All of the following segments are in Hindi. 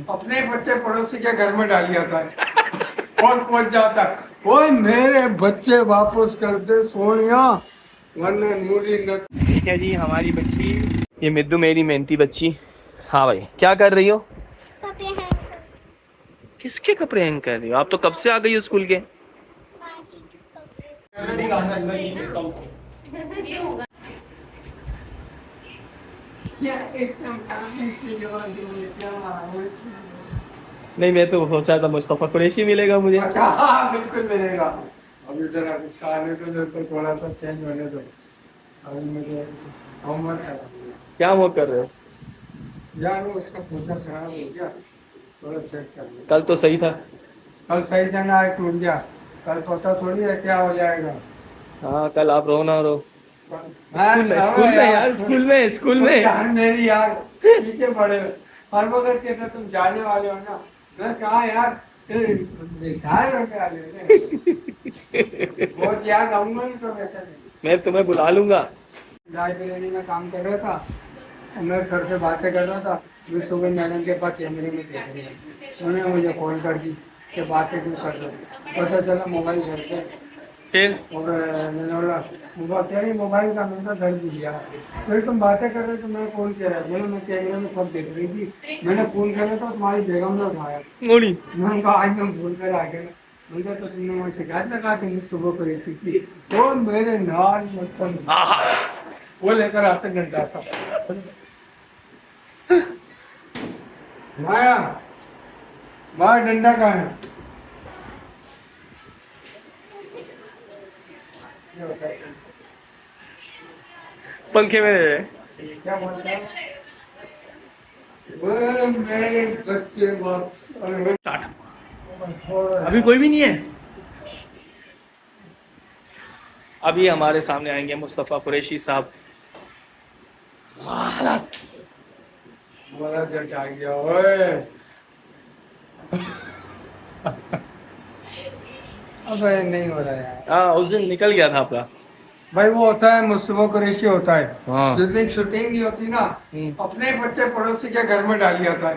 अपने बच्चे पड़ोसी के घर में डाल जाता है और पहुंच जाता है, ओए मेरे बच्चे वापस कर दे सोनिया, वरना नूरी न। ठीक है जी, हमारी बच्ची ये मिद्दू, मेरी मेहनती बच्ची। हाँ भाई, क्या कर रही हो? कपड़े हैंग कर। किसके कपड़े हैंग कर रही हो? आप तो कब से आ गई हो स्कूल के। बाजी के कपड़े। नहीं, मैं तो सोचा था मुस्तफ़ा कुरैशी मिलेगा मुझे। अच्छा हाँ बिल्कुल मिलेगा। अभी जरा खाने तो जो तो थोड़ा सा चेंज होने दो। अभी मुझे होमवर्क है क्या वो कर रहे हो? यार, वो उसका पोता खराब हो गया, थोड़ा सेट कर लो। कल तो सही था। कल सही था ना, आज टूट गया। कल पता थोड़ी है क्या हो जाएगा। हाँ, कल आप रो ना रो। हाँ, स्कूल में यार, स्कूल में। यार मेरी यार पीछे पड़े हो। हर वक्त कहते तुम जाने वाले हो ना, मैं कहा यार रिटायर होने वाले हो। बहुत याद आऊंगा नहीं तो वैसे नहीं। मैं तुम्हें बुला लूंगा। लाइब्रेरी में काम कर रहा था और मैं सर से बातें कर रहा था। मैं सुबह मैडम के पास कैमरे में देख रही है, उन्होंने मुझे कॉल कर दी कि बातें क्यों कर रहे हो। पता चला मोबाइल घर पे, फिर और मैंने बोला मोबाइल कह रही मोबाइल का मैंने घर दिया। फिर तुम बातें कर रहे तो मैं फोन किया, बोला मैं कैमरे में सब देख रही थी, मैंने फोन किया तो तुम्हारी बेगम ने उठाया। मोड़ी। मैंने कहा आज मैं भूल कर आ गया। मुझे तो तुमने मुझे शिकायत लगा दी सुबह को रेसी की, तो मेरे नाल मतलब वो लेकर आते घंटा था। माया माया डंडा कहाँ है? ये बताइए। पंखे में रहे। क्या बोलते हैं? वो मेरे बच्चे अभी कोई भी नहीं है। अभी हमारे सामने आएंगे मुस्तफ़ा कुरैशी साहब। बोला जट आ गया ओए। अबे नहीं हो रहा यार। हाँ, उस दिन निकल गया था आपका। भाई वो होता है मुस्तफा कुरैशी होता है। हाँ। जिस दिन शूटिंग नहीं होती ना, अपने बच्चे पड़ोसी के घर में डाल जाता है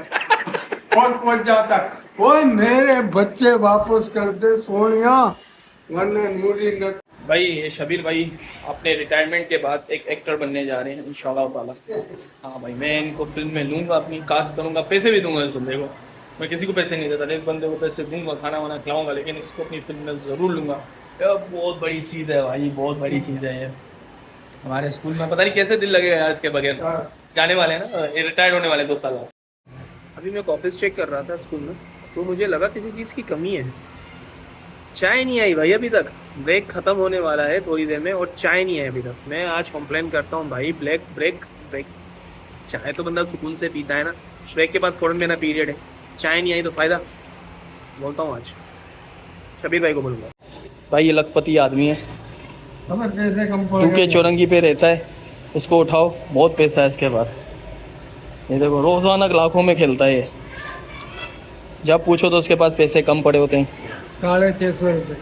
और पहुंच जाता है, ओए मेरे बच्चे वापस कर दे सोनिया, वरना नूरी न। भाई ये शबीर भाई अपने रिटायरमेंट के बाद एक एक्टर बनने जा रहे हैं इंशाल्लाह ताला। हाँ भाई, मैं इनको फिल्म में लूँगा, अपनी कास्ट करूँगा, पैसे भी दूंगा इस बंदे को। मैं किसी को पैसे नहीं देता, इस बंदे को पैसे दूंगा, खाना वाना खिलाऊंगा, लेकिन इसको अपनी फिल्म में ज़रूर लूँगा। ये बहुत बड़ी चीज़ है भाई, बहुत बड़ी चीज़ है ये। हमारे स्कूल में पता नहीं कैसे दिल लगेगा यार इसके बगैर। जाने वाले हैं ना, ये रिटायर्ड होने वाले 2 साल बाद। अभी मैं ऑफिस चेक कर रहा था स्कूल में, तो मुझे लगा किसी चीज़ की कमी है। चाय नहीं आई भाई अभी तक। ब्रेक ख़त्म होने वाला है थोड़ी देर में और चाय नहीं है अभी तक। मैं आज कंप्लेन करता हूँ भाई, ब्रेक। चाय तो बंदा सुकून से पीता है ना, ब्रेक के बाद फ़ौरन मेरा पीरियड है, चाय नहीं आई तो फ़ायदा। बोलता हूँ आज शबीर भाई को बोलूँगा। भाई ये लखपति आदमी है, हमें पैसे कम पड़ यूके गए। चौरंगी पे रहता है, इसको उठाओ, बहुत पैसा है इसके पास। ये देखो रोज़ाना लाखों में खेलता है ये, जब पूछो तो उसके पास पैसे कम पड़े होते हैं। 650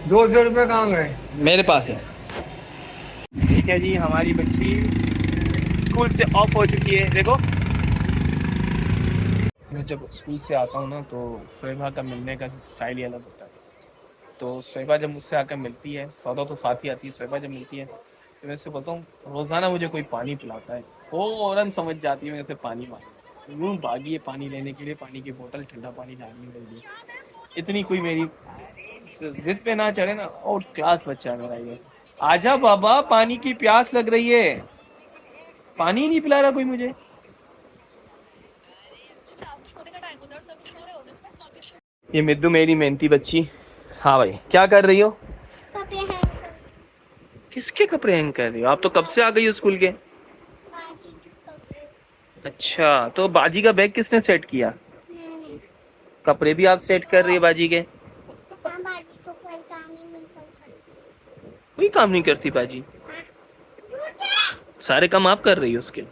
₹200 कहाँ गए? मेरे पास है। ठीक है जी, हमारी बच्ची स्कूल से ऑफ हो चुकी है। देखो, मैं जब स्कूल से आता हूँ ना तो शोएबा का मिलने का स्टाइल ही अलग होता है। तो शोएबा जब मुझसे आकर मिलती है, सौदा तो साथ ही आती है, शोएबा जब मिलती है तो मैं उससे बोलता हूँ रोज़ाना मुझे कोई पानी पिलाता है, फ़ौरन समझ जाती है मेरे से पानी मांग, यूँ भागी है पानी लेने के लिए, पानी की बोतल, ठंडा पानी लाने के लिए। इतनी कोई मेरी जिद पे ना चढ़े ना, आउट क्लास बच्चा है मेरा ये। आजा बाबा, पानी की प्यास लग रही है, पानी ही नहीं पिला रहा कोई मुझे। ये मिद्दू, मेरी मेहनती बच्ची। हाँ भाई, क्या कर रही हो? कपड़े हैंग कर। किसके कपड़े हैंग कर रही हो? आप तो कब से आ गई हो स्कूल के। बाजी के कपड़े। अच्छा, तो बाजी का बैग किसने सेट किया? मैंने। कपड़े भी आप सेट कर रही है बाजी के? हाँ, बाजी को कोई काम ही नहीं कर सकती। कोई काम नहीं करती बाजी, सारे काम आप कर रही हो उसके।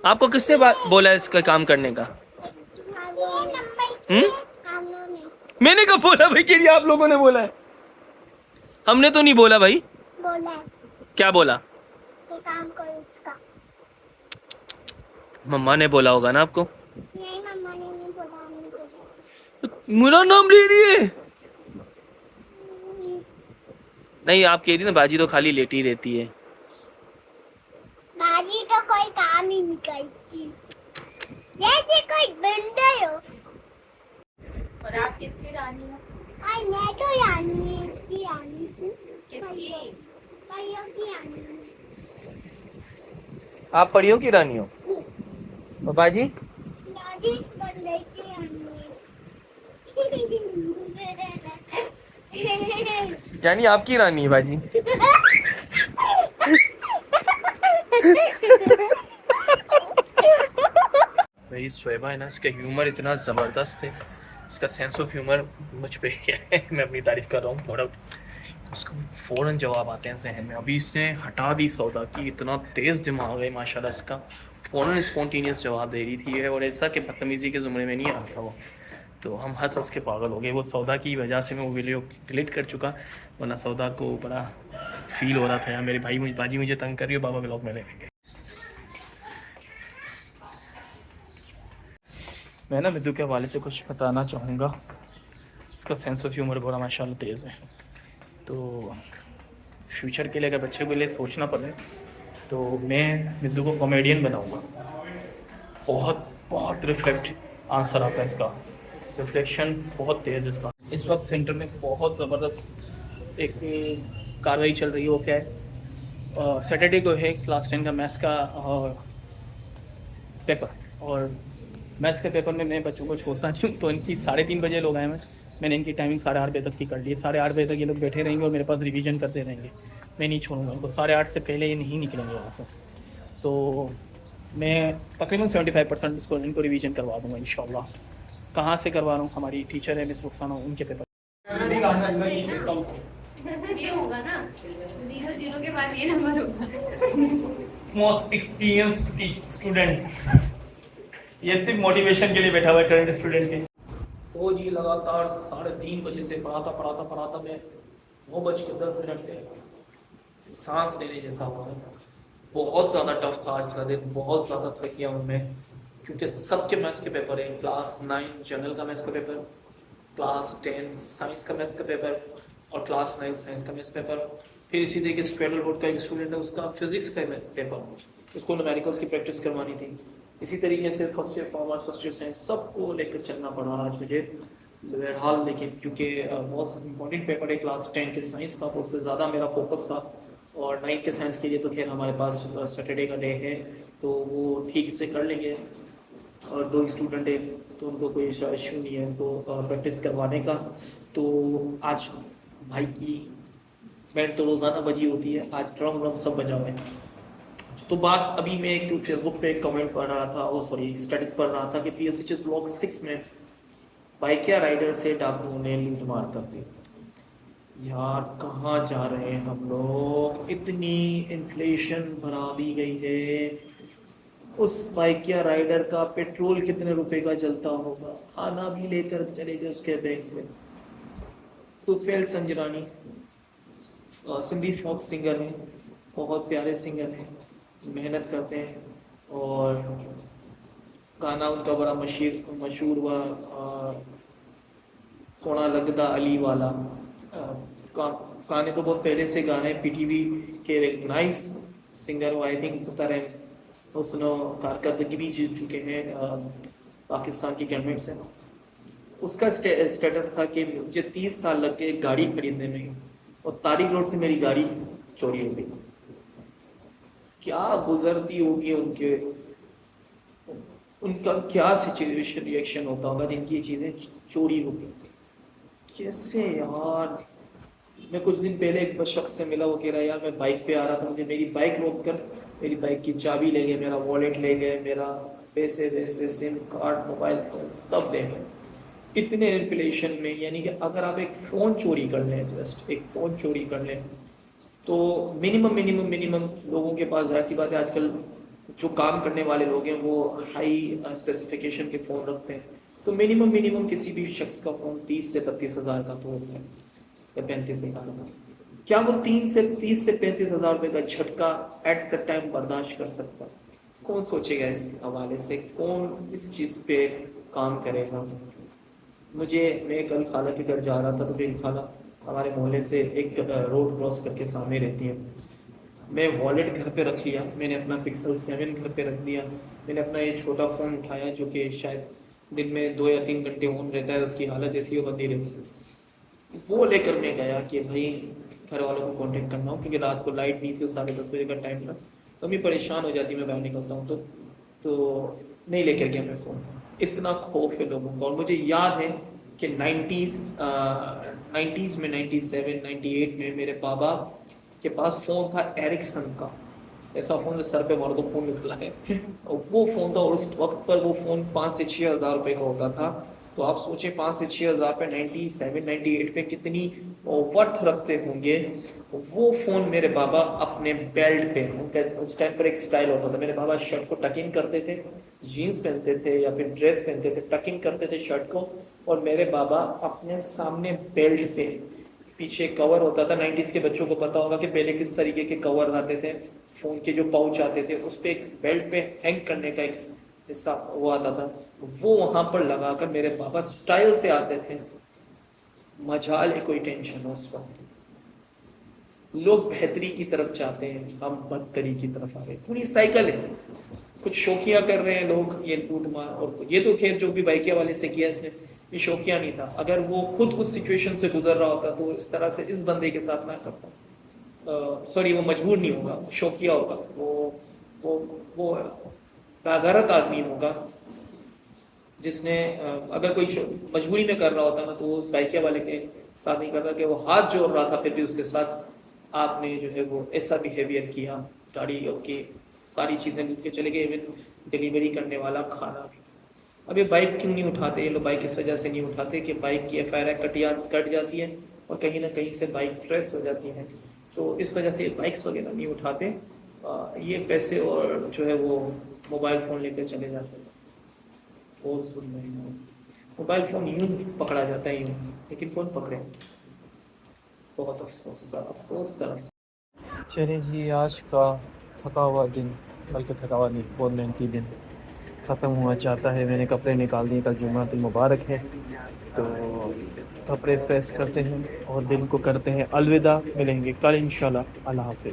आपको किससे बोला है इसका काम करने का? मैंने कब बोला भाई? के लिए आप लोगों ने बोला है, हमने तो नहीं बोला भाई। बोला है, क्या बोला? ये काम करो इसका। मम्मा ने बोला होगा ना आपको? नहीं मम्मा ने नहीं बोला, नहीं बोला। मेरा नाम ले रही है। नहीं, आप कह रही ना बाजी तो खाली लेटी रहती है। बाजी तो कोई काम ही नहीं करती, जैसे कोई बंदर हो। और आप किसकी रानी हो? आई मैं तो रानी की रानी हूँ। किसकी? भाइयों की रानी हूँ। आप परियों की रानी हो? और बाजी? दादी बंदर की रानी है। यानी आपकी रानी है बाजी। भाई शोएबा है ना, इसका ह्यूमर इतना ज़बरदस्त है, इसका सेंस ऑफ ह्यूमर मुझ पे क्या है। मैं अपनी तारीफ कर रहा हूँ, नो डाउट। उसको फ़ौरन जवाब आते हैं जहन में। अभी इसने हटा दी सौदा की, इतना तेज़ दिमाग है माशाल्लाह इसका। फ़ौरन स्पॉन्टेनियस जवाब दे रही थी और ऐसा कि बदतमीज़ी के ज़ुमरे में नहीं आता वो। तो हम हंस हंस के पागल हो गए। वो सौदा की वजह से मैं वो वीडियो डिलीट कर चुका, वरना सौदा को बड़ा फील हो रहा था यार, मेरे भाई मुझे बाजी मुझे तंग कर रही हो, बाबा ब्लॉग में रहेंगे। मैं ना विद्यु के हवाले से कुछ बताना चाहूँगा। इसका सेंस ऑफ ह्यूमर बड़ा माशाल्लाह तेज़ है। तो फ्यूचर के लिए अगर बच्चे के लिए सोचना पड़े तो मैं विद्यु को कॉमेडियन बनाऊँगा। बहुत बहुत रिफ्लेक्ट आंसर आता है इसका, रिफ्लेक्शन बहुत तेज़ इसका। इस वक्त सेंटर में बहुत ज़बरदस्त एक कार्रवाई चल रही है। वो क्या है, सैटरडे को है क्लास 10 का मैथ्स का पेपर, और मैथ्स के पेपर में मैं बच्चों को छोड़ता नहीं हूँ। तो इनकी 3:30 बजे लोग आए हैं, मैंने इनकी टाइमिंग 8:30 बजे तक की कर ली है। 8:30 बजे तक ये लोग बैठे रहेंगे और मेरे पास रिवीजन करते रहेंगे। मैं नहीं छोड़ूंगा इनको, 8:30 से पहले ये नहीं निकलेंगे वहाँ से। तो मैं तकरीबन 75% इनको रिवीजन करवा दूँगा इंशाल्लाह। कहाँ से करवा रहा हूँ, हमारी टीचर है मिस रुखसाना, उनके पेपर। ये होगा ना 0 के बाद ये नंबर होगा। मोस्ट एक्सपीरियंस्ड स्टूडेंट, ये सिर्फ मोटिवेशन के लिए बैठा हुआ है करंट स्टूडेंट के। तो जी लगातार 3:30 बजे से पढ़ाता मैं 9:10 पे सांस लेने जैसा हो रहा है। बहुत ज़्यादा टफ था आज का दिन, बहुत ज़्यादा थक गया हूँ मैं, क्योंकि सबके मैथ्स के पेपर हैं। क्लास 9 जनरल का मैथ्स का पेपर, क्लास 10 साइंस का मैथ्स का पेपर और क्लास 9 साइंस का मैथ्स पेपर। फिर इसी तरीके से फेडरल बोर्ड का एक स्टूडेंट है, उसका फिजिक्स का पेपर, उसको न्यूमेरिकल्स की प्रैक्टिस करवानी थी। इसी तरीके से first year commerce, first year science, सबको लेकर चलना पड़ा आज मुझे बहरहाल। लेकिन क्योंकि मोस्ट इम्पॉर्टेंट पेपर है क्लास 10 के साइंस का, तो उस पर ज़्यादा मेरा फोकस था। और 9 के साइंस के लिए तो खैर हमारे पास सैटरडे का डे है, तो वो ठीक से कर लेंगे। और 2 स्टूडेंट है तो उनको कोई इशू नहीं है उनको प्रैक्टिस करवाने का। तो आज भाई की बैंड तो रोज़ाना बजी होती है, आज ड्रम व्रम सब बजा हुआ है। तो बात अभी मैं एक फेसबुक पे एक कमेंट पढ़ रहा था, स्टेटस पढ़ रहा था कि PSHS ब्लॉक 6 में बाइकिया राइडर से डाकुओं ने लूट मार कर दी। यार कहाँ जा रहे हैं हम लोग, इतनी इन्फ्लेशन बढ़ा दी गई है। उस बाइकिया राइडर का पेट्रोल कितने रुपए का जलता होगा, खाना भी लेकर चले गए उसके बैग से। तो फेल संजरानी सिंधी फोक सिंगर हैं, बहुत प्यारे सिंगर हैं, मेहनत करते हैं और गाना उनका बड़ा मशहूर हुआ, सोना लगदा अली वाला। गाने तो बहुत पहले से गाने, PTV के रिकग्नाइज सिंगर हो, आई थिंक तरह उसने कारकर्दगी भी जीत चुके हैं पाकिस्तान की गवर्नमेंट से। उसका स्टेटस था कि मुझे 30 साल लग गए गाड़ी खरीदने में और तारिक रोड से मेरी गाड़ी चोरी हो गई। क्या गुजरती होगी उनका क्या सिचुएशन रिएक्शन होता होगा जिनकी ये चीज़ें चोरी हो गई। कैसे यार, मैं कुछ दिन पहले एक शख्स से मिला, वो कह रहा है यार मैं बाइक पे आ रहा था, मुझे मेरी बाइक रोक कर मेरी बाइक की चाबी ले गए, मेरा वॉलेट ले गए, मेरा पैसे वैसे सिम कार्ड मोबाइल फ़ोन सब ले गए। इतने इन्फ्लेशन में, यानी कि अगर आप एक फ़ोन चोरी कर लें, जस्ट एक फ़ोन चोरी कर लें, तो मिनिमम लोगों के पास, जाहिर सी बात है आजकल जो काम करने वाले लोग हैं वो हाई स्पेसिफिकेशन के फ़ोन रखते हैं, तो मिनिमम किसी भी शख्स का फ़ोन 30 से 32 हज़ार का तो होता है, या 35 हज़ार का। क्या वो 30 से 35 हज़ार रुपये का झटका एट द टाइम बर्दाश्त कर सकता है? कौन सोचेगा इस हवाले से, कौन इस चीज़ पे काम करेगा। मैं कल खाला के घर जा रहा था तो मेरी खाला हमारे मोहल्ले से एक रोड क्रॉस करके सामने रहती है। मैं वॉलेट घर पे रख लिया, मैंने अपना पिक्सल 7 घर पे रख दिया, मैंने अपना ये छोटा फ़ोन उठाया जो कि शायद दिन में 2 या 3 घंटे ऑन रहता है, उसकी हालत ऐसी हो बंदी रहती है। वो लेकर मैं गया कि भाई घर वालों को कांटेक्ट करना हो, क्योंकि रात को लाइट नहीं थी, 10:30 बजे का टाइम था, तो मैं परेशान हो जाती, मैं बाहर निकलता हूँ तो नहीं लेकर गया मैं फ़ोन। इतना खौफ है लोगों का। और मुझे याद है कि 90s में 97 98 में मेरे पापा के पास फ़ोन था एरिक्सन का, ऐसा फ़ोन जो सर पे मारो तो फ़ोन निकला है और वो फ़ोन था, और उस वक्त पर वो फ़ोन 5 से 6 हज़ार रुपये का होता था। तो आप सोचें 5 से 6 हज़ार पे 97 98 पे कितनी वर्थ रखते होंगे। वो फ़ोन मेरे बाबा अपने बेल्ट पे, उनका उस टाइम पर एक स्टाइल होता था, मेरे बाबा शर्ट को टक इन करते थे, जीन्स पहनते थे या फिर ड्रेस पहनते थे, टक इन करते थे शर्ट को, और मेरे बाबा अपने सामने बेल्ट पे, पीछे कवर होता था, 90s के बच्चों को पता होगा कि पहले किस तरीके के कवर आते थे, फ़ोन के जो पाउच आते थे उस पर एक बेल्ट पे हैंग करने का एक हिस्सा वो आता था, वो वहाँ पर लगाकर मेरे पापा स्टाइल से आते थे। मजाल है कोई टेंशन हो उस वक्त। लोग बेहतरी की तरफ चाहते हैं, हम बदतरी की तरफ आ रहे हैं। पूरी साइकिल है, कुछ शौकिया कर रहे हैं लोग, ये लूट मार। और ये तो खैर जो भी बाइकिया वाले से किया इसने, ये शौकिया नहीं था। अगर वो खुद उस सिचुएशन से गुजर रहा होता तो इस तरह से इस बंदे के साथ ना करता। सॉरी, वो मजबूर नहीं होगा, शौकिया होगा, वो बागरत आदमी होगा जिसने अगर कोई मजबूरी में कर रहा होता ना तो वो उस बाइकिया वाले के साथ नहीं करता कि वो हाथ जोड़ रहा था फिर भी उसके साथ आपने जो है वो ऐसा बिहेवियर किया। गाड़ी उसकी सारी चीज़ें लूट के चले गए, इवन डिलीवरी करने वाला खाना भी। अब ये बाइक क्यों नहीं उठाते ये लोग? बाइक इस वजह से नहीं उठाते कि बाइक की FIR कट जाती है और कहीं ना कहीं से बाइक ट्रेस हो जाती है, तो इस वजह से बाइक्स वगैरह नहीं उठाते। ये पैसे और जो है वो मोबाइल फ़ोन लेकर चले जाते हैं। और सुन रहे हैं, मोबाइल फ़ोन यूँ पकड़ा जाता है यूँ, लेकिन कौन पकड़े? बहुत अफसोस अफसोस तरफ। चले जी, आज का थका हुआ दिन, बल्कि थका हुआ नहीं, बहुत मेहनती दिन ख़त्म हुआ चाहता है। मैंने कपड़े निकाल दिए, कल जुम्मतुल मुबारक है, तो कपड़े प्रेस करते हैं और दिन को करते हैं अलविदा। मिलेंगे कल इंशाल्लाह। अल्लाह हाफ़िज़।